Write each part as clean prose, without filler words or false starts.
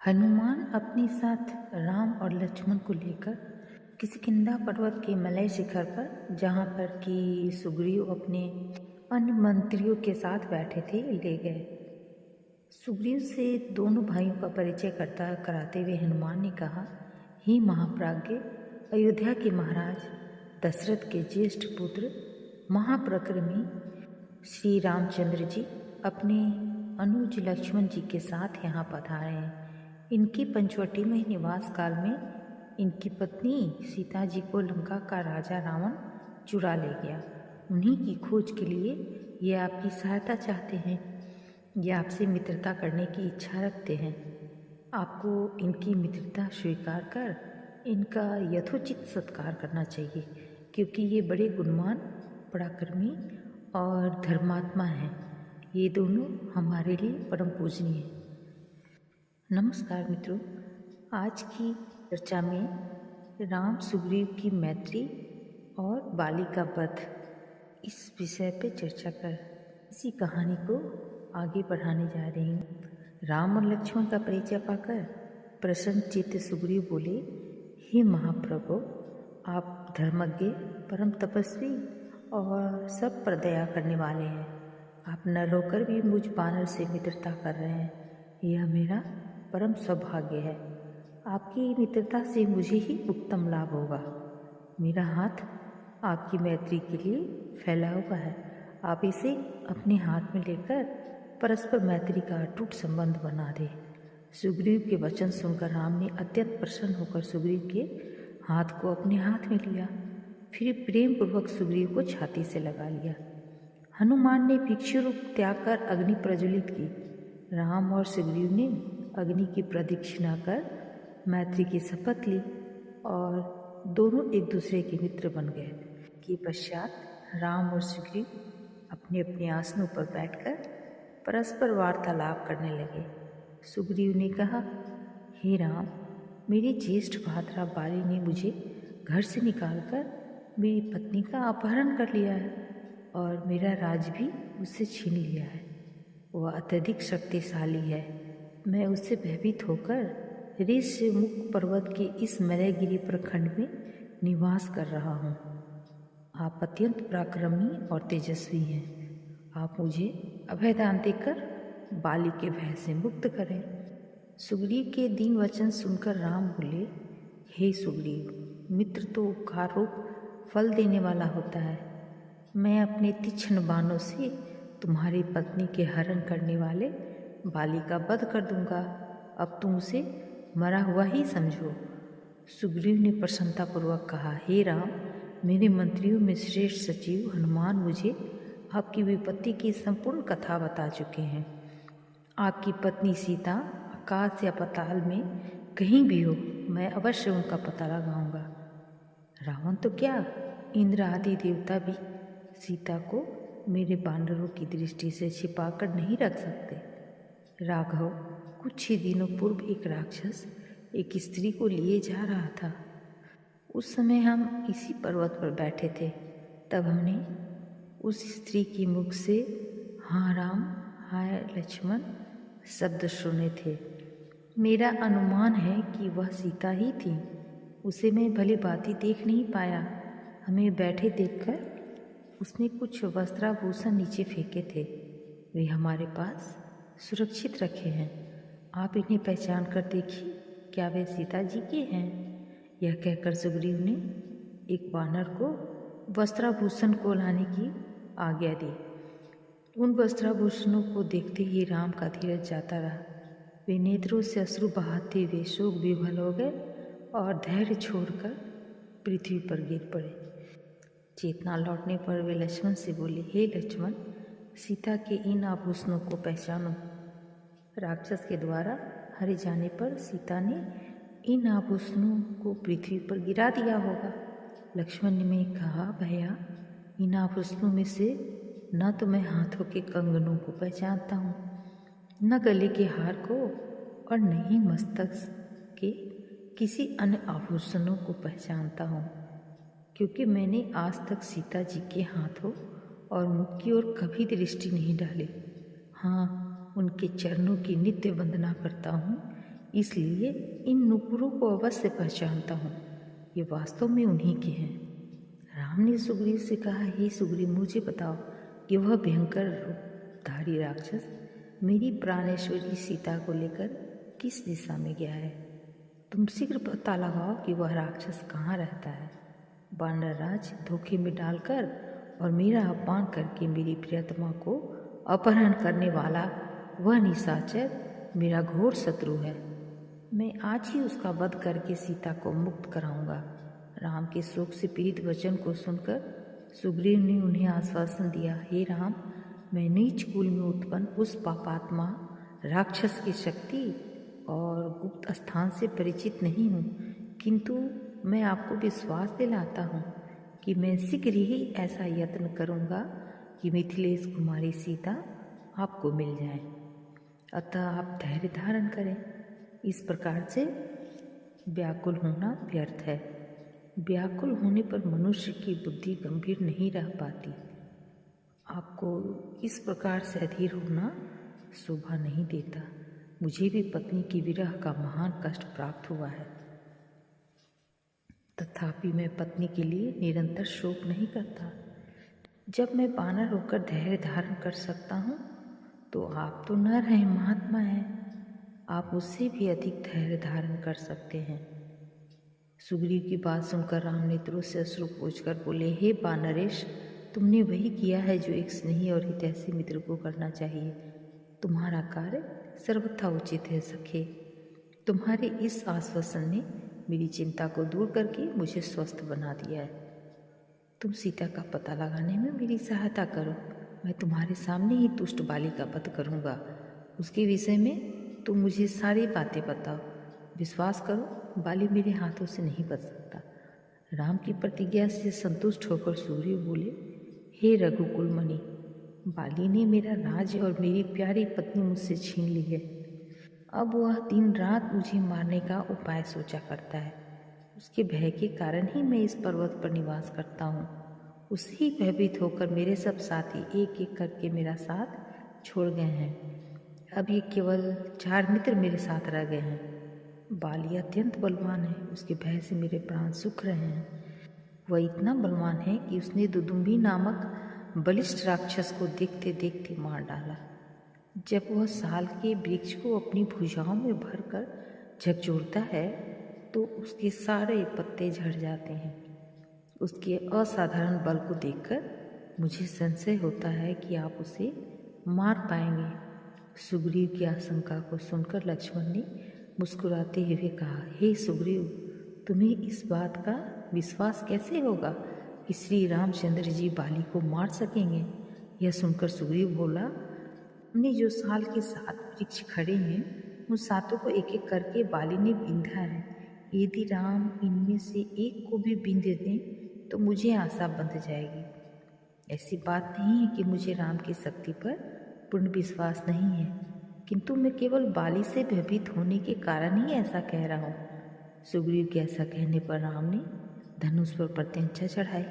हनुमान अपने साथ राम और लक्ष्मण को लेकर किष्किंधा पर्वत के मलय शिखर पर, जहाँ पर कि सुग्रीव अपने अन्य मंत्रियों के साथ बैठे थे, ले गए। सुग्रीव से दोनों भाइयों का परिचय कराते हुए हनुमान ने कहा, हे महाप्राज्ञ, अयोध्या के महाराज दशरथ के ज्येष्ठ पुत्र महाप्रक्रमी श्री रामचंद्र जी अपने अनुज लक्ष्मण जी के साथ यहाँ पधारे हैं। इनके पंचवटी में निवास काल में इनकी पत्नी सीता जी को लंका का राजा रावण चुरा ले गया। उन्हीं की खोज के लिए ये आपकी सहायता चाहते हैं। ये आपसे मित्रता करने की इच्छा रखते हैं। आपको इनकी मित्रता स्वीकार कर इनका यथोचित सत्कार करना चाहिए, क्योंकि ये बड़े गुणवान, पराक्रमी और धर्मात्मा हैं। ये दोनों हमारे लिए परम पूजनीय हैं। नमस्कार मित्रों, आज की चर्चा में राम सुग्रीव की मैत्री और बाली का वध, इस विषय पर चर्चा कर इसी कहानी को आगे बढ़ाने जा रही हूँ। राम और लक्ष्मण का परिचय पाकर प्रसन्न चित्त सुग्रीव बोले, हे महाप्रभु, आप धर्मज्ञ, परम तपस्वी और सब पर दया करने वाले हैं। आप नर होकर भी मुझ बानर से मित्रता कर रहे हैं, यह मेरा परम सौभाग्य है। आपकी मित्रता से मुझे ही उत्तम लाभ होगा। मेरा हाथ आपकी मैत्री के लिए फैला हुआ है। आप इसे अपने हाथ में लेकर परस्पर मैत्री का अटूट संबंध बना दें। सुग्रीव के वचन सुनकर राम ने अत्यंत प्रसन्न होकर सुग्रीव के हाथ को अपने हाथ में लिया, फिर प्रेम पूर्वक सुग्रीव को छाती से लगा लिया। हनुमान ने भिक्षु रूप त्याग कर अग्नि प्रज्वलित की। राम और सुग्रीव ने अग्नि की प्रदक्षिणा कर मैत्री की शपथ ली और दोनों एक दूसरे के मित्र बन गए। के पश्चात राम और सुग्रीव अपने अपने आसनों पर बैठकर परस्पर वार्तालाप करने लगे। सुग्रीव ने कहा, हे राम, मेरे ज्येष्ठ भ्राता बाली ने मुझे घर से निकालकर मेरी पत्नी का अपहरण कर लिया है और मेरा राज भी उससे छीन लिया है। वह अत्यधिक शक्तिशाली है। मैं उससे भयभीत होकर ऋष्यमुख पर्वत के इस मलयगिरी प्रखंड में निवास कर रहा हूँ। आप अत्यंत पराक्रमी और तेजस्वी हैं। आप मुझे अभयदान देकर बाली के भय से मुक्त करें। सुग्रीव के दीन वचन सुनकर राम बोले, हे सुग्रीव, मित्र तो उपकार रूप फल देने वाला होता है। मैं अपने तीक्ष्ण बाणों से तुम्हारी पत्नी के हरण करने वाले बाली का वध कर दूंगा। अब तुम उसे मरा हुआ ही समझो। सुग्रीव ने प्रसन्नतापूर्वक कहा, हे राम, मेरे मंत्रियों में श्रेष्ठ सचिव हनुमान मुझे आपकी विपत्ति की संपूर्ण कथा बता चुके हैं। आपकी पत्नी सीता आकाश या पाताल में कहीं भी हो, मैं अवश्य उनका पता लगाऊंगा। रावण तो क्या, इंद्र आदि देवता भी सीता को मेरे बानरों की दृष्टि से छिपाकर नहीं रख सकते। राघव, कुछ ही दिनों पूर्व एक राक्षस एक स्त्री को लिए जा रहा था। उस समय हम इसी पर्वत पर बैठे थे। तब हमने उस स्त्री के मुख से हाँ राम, हाय लक्ष्मण शब्द सुने थे। मेरा अनुमान है कि वह सीता ही थी। उसे मैं भली भांति देख नहीं पाया। हमें बैठे देखकर उसने कुछ वस्त्राभूषण नीचे फेंके थे। वे हमारे पास सुरक्षित रखे हैं। आप इन्हें पहचान कर देखिए, क्या वे सीता जी के हैं? यह कहकर सुग्रीव ने एक वानर को वस्त्राभूषण को लाने की आज्ञा दी। उन वस्त्राभूषणों को देखते ही राम का धीरज जाता रहा। वे नेत्रों से अश्रु बहाते हुए शोक विभल हो गए और धैर्य छोड़कर पृथ्वी पर गिर पड़े। चेतना लौटने पर वे लक्ष्मण से बोले, हे लक्ष्मण, सीता के इन आभूषणों को पहचानो। राक्षस के द्वारा हरे जाने पर सीता ने इन आभूषणों को पृथ्वी पर गिरा दिया होगा। लक्ष्मण ने कहा, भैया, इन आभूषणों में से न तो मैं हाथों के कंगनों को पहचानता हूँ, न गले के हार को, और न ही मस्तक के किसी अन्य आभूषणों को पहचानता हूँ, क्योंकि मैंने आज तक सीता जी के हाथों और मुख की ओर कभी दृष्टि नहीं डाली। हाँ, उनके चरणों की नित्य वंदना करता हूँ। इसलिए इन नुपुरों को अवश्य पहचानता हूँ, ये वास्तव में उन्हीं के हैं। राम ने सुग्रीव से कहा, हे सुग्रीव, मुझे बताओ कि वह भयंकर रूपधारी राक्षस मेरी प्राणेश्वरी सीता को लेकर किस दिशा में गया है। तुम शीघ्र पता लगाओ कि वह राक्षस कहाँ रहता है। वानर राज धोखे में डालकर और मेरा अपमान करके मेरी प्रियतमा को अपहरण करने वाला वह निशाचर मेरा घोर शत्रु है। मैं आज ही उसका वध करके सीता को मुक्त कराऊंगा। राम के शोक से पीड़ित वचन को सुनकर सुग्रीव ने उन्हें आश्वासन दिया, हे राम, मैं नीच कुल में उत्पन्न उस पापात्मा राक्षस की शक्ति और गुप्त स्थान से परिचित नहीं हूँ, किंतु मैं आपको विश्वास दिलाता हूँ कि मैं शीघ्र ही ऐसा यत्न करूँगा कि मिथिलेश कुमारी सीता आपको मिल जाए। अतः आप धैर्य धारण करें। इस प्रकार से व्याकुल होना व्यर्थ है। व्याकुल होने पर मनुष्य की बुद्धि गंभीर नहीं रह पाती। आपको इस प्रकार से अधीर होना शोभा नहीं देता। मुझे भी पत्नी की विरह का महान कष्ट प्राप्त हुआ है, तथापि मैं पत्नी के लिए निरंतर शोक नहीं करता। जब मैं वानर होकर धैर्य धारण कर सकता हूँ, तो आप तो नर हैं, महात्मा हैं, आप उससे भी अधिक धैर्य धारण कर सकते हैं। सुग्रीव की बात सुनकर राम नेत्रों से अश्रु पोंछकर बोले, हे वानरेश, तुमने वही किया है जो एक स्नेही और हितैषी मित्र को करना चाहिए। तुम्हारा कार्य सर्वथा उचित है सखे। तुम्हारे इस आश्वासन ने मेरी चिंता को दूर करके मुझे स्वस्थ बना दिया है। तुम सीता का पता लगाने में मेरी सहायता करो। मैं तुम्हारे सामने ही दुष्ट बाली का वध करूँगा। उसके विषय में तुम मुझे सारी बातें बताओ। विश्वास करो, बाली मेरे हाथों से नहीं बच सकता। राम की प्रतिज्ञा से संतुष्ट होकर सुग्रीव बोले, हे रघुकुल मणि, बाली ने मेरा राज्य और मेरी प्यारी पत्नी मुझसे छीन ली है। अब वह दिन रात मुझे मारने का उपाय सोचा करता है। उसके भय के कारण ही मैं इस पर्वत पर निवास करता हूँ। उससे ही भयभीत होकर मेरे सब साथी एक एक करके मेरा साथ छोड़ गए हैं। अब ये केवल 4 मित्र मेरे साथ रह गए हैं। बाली अत्यंत बलवान है, उसके भय से मेरे प्राण सूख रहे हैं। वह इतना बलवान है कि उसने दुदुम्बी नामक बलिष्ठ राक्षस को देखते देखते मार डाला। जब वह साल के वृक्ष को अपनी भुजाओं में भरकर झकझोरता है तो उसके सारे पत्ते झड़ जाते हैं। उसके असाधारण बल को देखकर मुझे संशय होता है कि आप उसे मार पाएंगे। सुग्रीव की आशंका को सुनकर लक्ष्मण ने मुस्कुराते हुए कहा, हे सुग्रीव, तुम्हें इस बात का विश्वास कैसे होगा कि श्री रामचंद्र जी बाली को मार सकेंगे? यह सुनकर सुग्रीव बोला, हमने जो साल के 7 वृक्ष खड़े हैं, उन 7 को एक एक करके बाली ने बींधा है। यदि राम इनमें से एक को भी बींध दें तो मुझे आशा बंध जाएगी। ऐसी बात नहीं है कि मुझे राम की शक्ति पर पूर्ण विश्वास नहीं है, किंतु मैं केवल बाली से भयभीत होने के कारण ही ऐसा कह रहा हूँ। सुग्रीव के ऐसा कहने पर राम ने धनुष पर प्रत्यंचा चढ़ाई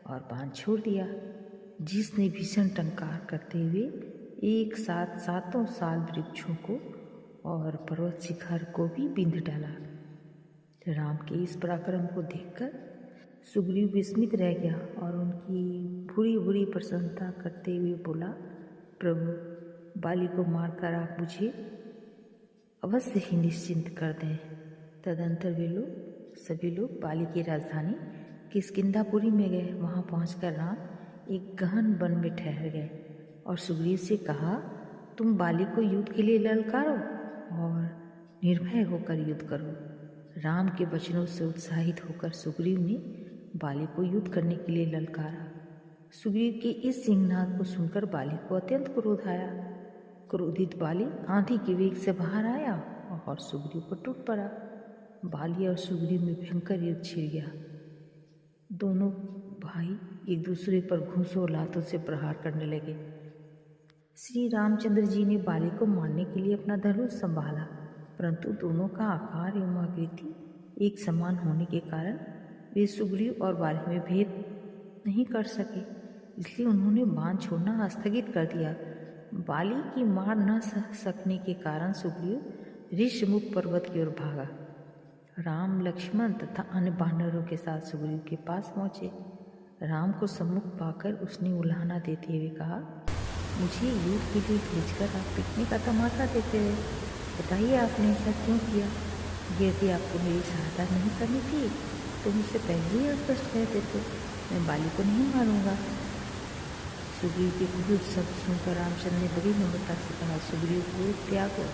और बाण छोड़ दिया, जिसने भीषण टंकार करते हुए एक साथ 7 साल वृक्षों को और पर्वत शिखर को भी बिंध डाला। राम के इस पराक्रम को देखकर सुग्रीव विस्मित रह गया और उनकी बुरी बुरी प्रशंसा करते हुए बोला, प्रभु, बाली को मारकर आप मुझे अवश्य ही निश्चिंत कर दें। तदंतर सभी लोग बाली की राजधानी किष्किंधापुरी में गए। वहाँ पहुंचकर राम एक गहन वन में ठहर गए और सुग्रीव से कहा, तुम बाली को युद्ध के लिए ललकारो और निर्भय होकर युद्ध करो। राम के वचनों से उत्साहित होकर सुग्रीव ने बाली को युद्ध करने के लिए ललकारा। सुग्रीव के इस सिंहनाद को सुनकर बाली को अत्यंत क्रोध आया। क्रोधित बाली आंधी के वेग से बाहर आया और सुग्रीव पर टूट पड़ा। बाली और सुग्रीव में भयंकर युद्ध छिड़ गया। दोनों भाई एक दूसरे पर घूंसों और लातों से प्रहार करने लगे। श्री रामचंद्र जी ने बाली को मारने के लिए अपना धनुष संभाला, परंतु दोनों का आकार एवं आकृति एक समान होने के कारण वे सुग्रीव और बाली में भेद नहीं कर सके, इसलिए उन्होंने बाण छोड़ना स्थगित कर दिया। बाली की मार न सह सकने के कारण सुग्रीव ऋषमुख पर्वत की ओर भागा। राम, लक्ष्मण तथा अन्य वानरों के साथ सुग्रीव के पास पहुँचे। राम को सम्मुख पाकर उसने उलाहना देते हुए कहा, मुझे युद्ध के लिए भेजकर आप पिकनिक का तमाशा देते रहे। बताइए आपने ऐसा क्यों किया? यदि आपको मेरी सहायता नहीं करनी थी तो मुझसे पहले ही स्पष्ट कह देते, मैं बाली को नहीं मारूंगा। सुग्रीव के क्रूर शब्द सुनकर रामचंद्र ने बड़ी नम्रता से कहा, सुग्रीव को त्यागो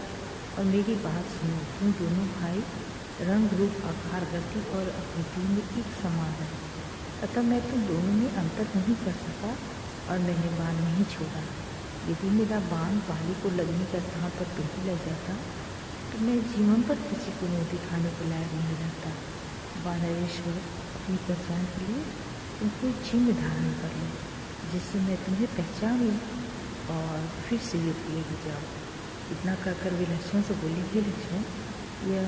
और मेरी बात सुनो। तुम दोनों भाई रंग, रूप, आकार, गति और आकृति में एक समान है, अतः मैं तुम दोनों में अंतर नहीं कर सका और मैंने बाण नहीं छोड़ा। यदि मेरा बाण बाली को लगने के स्थान पर नहीं लग जाता तो मैं जीवन पर किसी को मुँह दिखाने के लायक नहीं रहता। वानरेश्वर, अपनी पहचान के लिए तुम कोई चिन्ह धारण कर लो जिससे मैं तुम्हें पहचान लूँ और फिर से युद्ध के लिए जाओ। इतना कहकर वे लक्ष्मण से बोले, हे लक्ष्मण, यह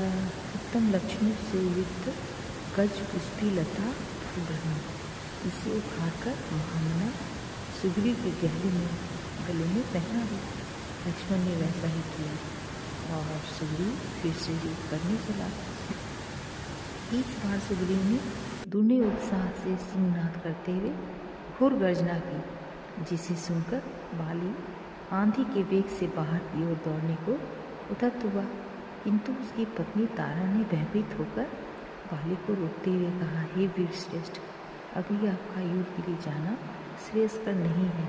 उत्तम लक्ष्मण से युक्त गज पुष्पी लता फूल, इसे उखाड़कर महामना सुग्रीव के गले में पहना दी। लक्ष्मण ने वैसा ही किया और सुग्रीव फिर से युद्ध करने चला। इस बार सुग्रीव ने दूने उत्साह से सिंहनाद करते हुए घोर गर्जना की, जिसे सुनकर बाली आंधी के वेग से बाहर की ओर दौड़ने को उद्यत हुआ। किंतु उसकी पत्नी तारा ने भयभीत होकर बाली को रोकते हुए कहा, हे वीर श्रेष्ठ, अभी आपका युद्ध के लिए जाना श्रेयस्कर नहीं है।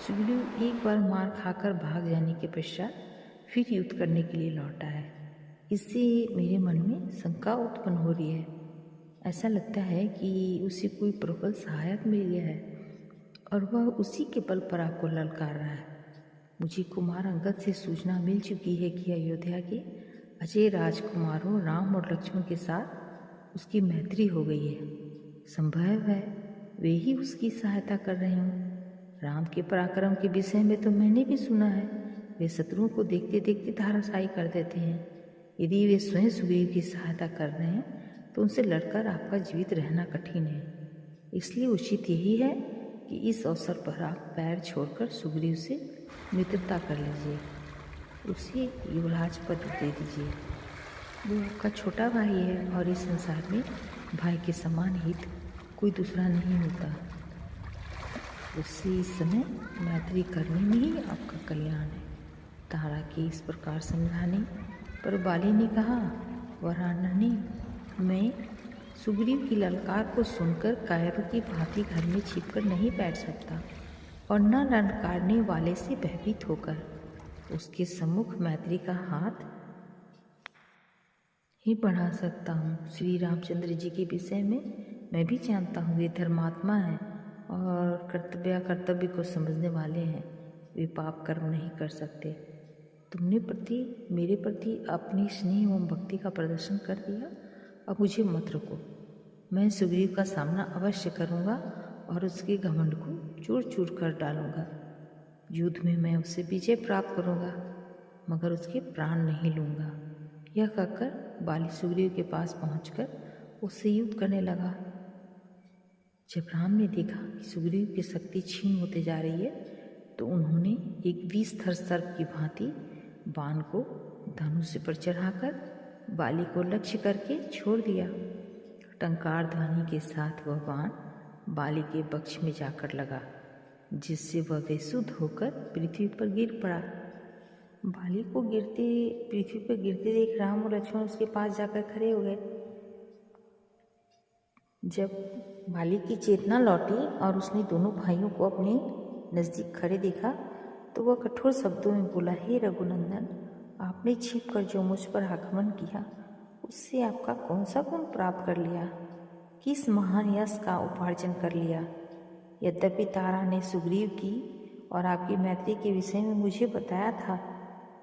सुग्रीव एक बार मार खाकर भाग जाने के पश्चात फिर युद्ध करने के लिए लौटा है। इससे मेरे मन में शंका उत्पन्न हो रही है। ऐसा लगता है कि उसे कोई प्रबल सहायक मिल गया है और वह उसी के बल पर आपको ललकार रहा है। मुझे कुमार अंगद से सूचना मिल चुकी है कि अयोध्या के अजय राजकुमारों राम और लक्ष्मण के साथ उसकी मैत्री हो गई है। संभव है वे ही उसकी सहायता कर रहे हों। राम के पराक्रम के विषय में तो मैंने भी सुना है, वे शत्रुओं को देखते देखते धराशायी कर देते हैं। यदि वे स्वयं सुग्रीव की सहायता कर रहे हैं तो उनसे लड़कर आपका जीवित रहना कठिन है। इसलिए उचित यही है कि इस अवसर पर आप पैर छोड़कर सुग्रीव से मित्रता कर लीजिए, उसे युवराज पद दे दीजिए। वो आपका छोटा भाई है और इस संसार में भाई के समान हित कोई दूसरा नहीं होता। उससे इस समय मैत्री करने में ही आपका कल्याण है। तारा के इस प्रकार समझाने पर बाली ने कहा, वरानने, मैं सुग्रीव की ललकार को सुनकर कायरों की भांति घर में छिपकर नहीं बैठ सकता और न ललकारने वाले से भयभीत होकर उसके सम्मुख मैत्री का हाथ ही बढ़ा सकता हूँ। श्री रामचंद्र जी के विषय में मैं भी जानता हूँ, वे धर्मात्मा हैं और कर्तव्य को समझने वाले हैं। वे पाप कर्म नहीं कर सकते। तुमने मेरे प्रति अपनी स्नेह एवं भक्ति का प्रदर्शन कर दिया, अब मुझे मत रोको। मैं सुग्रीव का सामना अवश्य करूँगा और उसके घमंड को चूर चूर कर डालूँगा। युद्ध में मैं उससे विजय प्राप्त करूँगा, मगर उसके प्राण नहीं लूँगा। यह कहकर बाली सुग्रीव के पास पहुंचकर उससे युद्ध करने लगा। जब राम ने देखा कि सुग्रीव की शक्ति क्षीण होते जा रही है तो उन्होंने एक विषधर सर्प की भांति बाण को धनुष पर चढ़ाकर बाली को लक्ष्य करके छोड़ दिया। टंकार ध्वनि के साथ वह बाण बाली के वक्ष में जाकर लगा, जिससे वह बेसुध होकर पृथ्वी पर गिर पड़ा। बाली को पृथ्वी पर गिरते देख राम और लक्ष्मण उसके पास जाकर खड़े हो गए। जब बाली की चेतना लौटी और उसने दोनों भाइयों को अपने नज़दीक खड़े देखा तो वह कठोर शब्दों में बोला, हे रघुनंदन, आपने छिपकर जो मुझ पर आक्रमण किया उससे आपका कौन सा गुण प्राप्त कर लिया, किस महान यश का उपार्जन कर लिया। यद्यपि तारा ने सुग्रीव की और आपकी मैत्री के विषय में मुझे बताया था,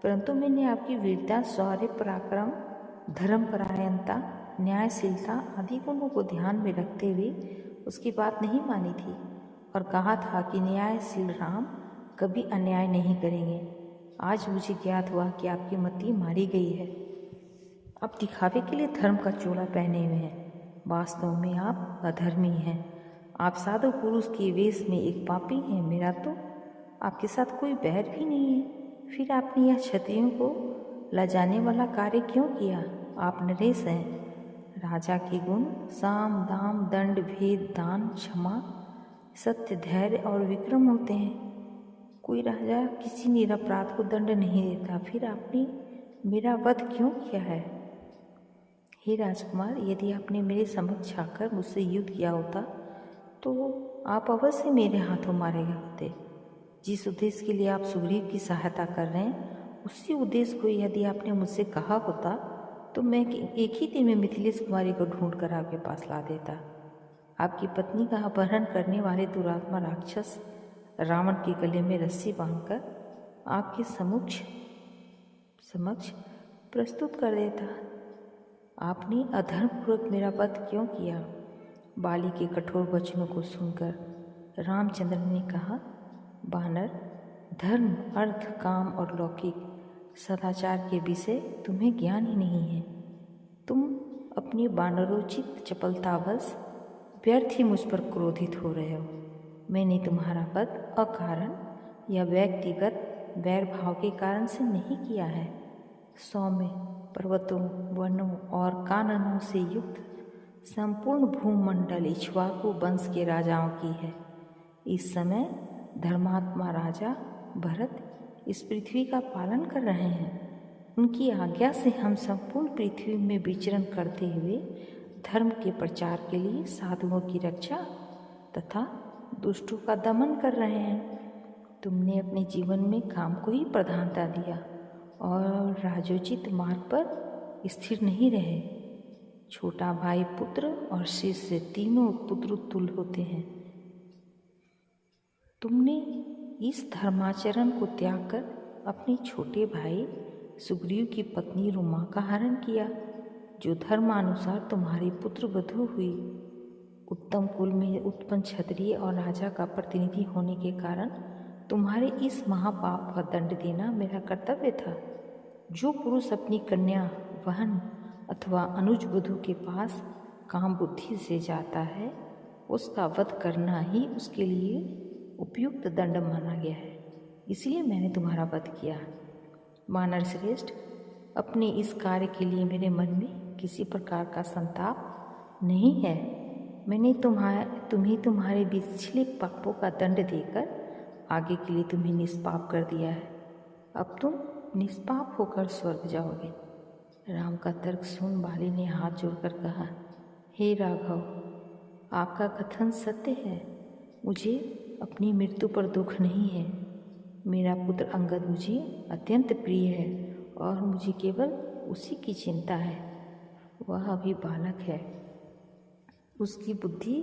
परंतु मैंने आपकी वीरता, शौर्य, पराक्रम, धर्मपरायणता, न्यायशीलता आदि गुणों को ध्यान में रखते हुए उसकी बात नहीं मानी थी और कहा था कि न्यायशील राम कभी अन्याय नहीं करेंगे। आज मुझे ज्ञात हुआ कि आपकी मति मारी गई है। आप दिखावे के लिए धर्म का चोला पहने हुए हैं, वास्तव में आप अधर्मी हैं। आप साधु पुरुष के वेश में एक पापी हैं। मेरा तो आपके साथ कोई बैर भी नहीं है, फिर आपने यह क्षत्रियों को लजाने वाला कार्य क्यों किया? आप नरेश हैं। राजा के गुण साम दाम दंड भेद दान क्षमा सत्य धैर्य और विक्रम होते हैं। कोई राजा किसी निरपराध को दंड नहीं देता, फिर आपने मेरा वध क्यों किया है? हे राजकुमार, यदि आपने मेरे समक्ष आकर मुझसे युद्ध किया होता तो आप अवश्य मेरे हाथों मारे गए होते। जिस उद्देश्य के लिए आप सुग्रीव की सहायता कर रहे हैं, उसी उद्देश्य को यदि आपने मुझसे कहा होता तो मैं एक ही दिन में मिथिलेश कुमारी को ढूंढ कर आपके पास ला देता। आपकी पत्नी का अपहरण करने वाले दुरात्मा राक्षस रावण के गले में रस्सी बांधकर आपके समक्ष प्रस्तुत कर देता। आपने अधर्मपूर्वक मेरा वध क्यों किया? बाली के कठोर वचनों को सुनकर रामचंद्र ने कहा, बानर, धर्म अर्थ काम और लौकिक सदाचार के विषय तुम्हें ज्ञान ही नहीं है। तुम अपनी बानरोचित चपलतावश व्यर्थ ही मुझ पर क्रोधित हो रहे हो। मैंने तुम्हारा वध अकारण या व्यक्तिगत वैर भाव के कारण से नहीं किया है। सौम्य पर्वतों वनों और काननों से युक्त संपूर्ण भूमंडल इक्ष्वाकु वंश के राजाओं की है। इस समय धर्मात्मा राजा भरत इस पृथ्वी का पालन कर रहे हैं। उनकी आज्ञा से हम संपूर्ण पृथ्वी में विचरण करते हुए धर्म के प्रचार के लिए साधुओं की रक्षा तथा दुष्टों का दमन कर रहे हैं। तुमने अपने जीवन में काम को ही प्रधानता दिया और राजोचित मार्ग पर स्थिर नहीं रहे। छोटा भाई पुत्र और शिष्य तीनों पुत्र तुल्य होते हैं। तुमने इस धर्माचरण को त्याग कर अपने छोटे भाई सुग्रीव की पत्नी रुमा का हरण किया, जो धर्मानुसार तुम्हारी पुत्र वधू हुई। उत्तम कुल में उत्पन्न क्षत्रिय और राजा का प्रतिनिधि होने के कारण तुम्हारे इस महापाप का दंड देना मेरा कर्तव्य था। जो पुरुष अपनी कन्या बहन अथवा अनुज वधू के पास काम बुद्धि से जाता है, उसका वध करना ही उसके लिए उपयुक्त दंड माना गया है। इसलिए मैंने तुम्हारा वध किया। वानर श्रेष्ठ, अपने इस कार्य के लिए मेरे मन में किसी प्रकार का संताप नहीं है। मैंने तुम्हें तुम्हारे पिछले पापों का दंड देकर आगे के लिए तुम्हें निष्पाप कर दिया है। अब तुम निष्पाप होकर स्वर्ग जाओगे। राम का तर्क सुन बाली ने हाथ जोड़कर कहा, हे राघव, आपका कथन सत्य है। मुझे अपनी मृत्यु पर दुख नहीं है। मेरा पुत्र अंगद मुझे अत्यंत प्रिय है और मुझे केवल उसी की चिंता है। वह अभी बालक है, उसकी बुद्धि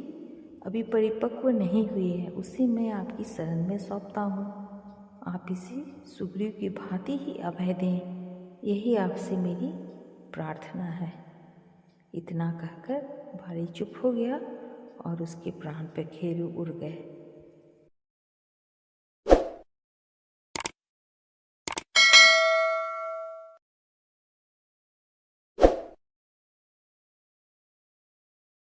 अभी परिपक्व नहीं हुई है। उसे मैं आपकी शरण में सौंपता हूँ। आप इसे सुग्रीव की भांति ही अभय दें, यही आपसे मेरी प्रार्थना है। इतना कहकर बाली चुप हो गया और उसके प्राण पे घेरू उड़ गए।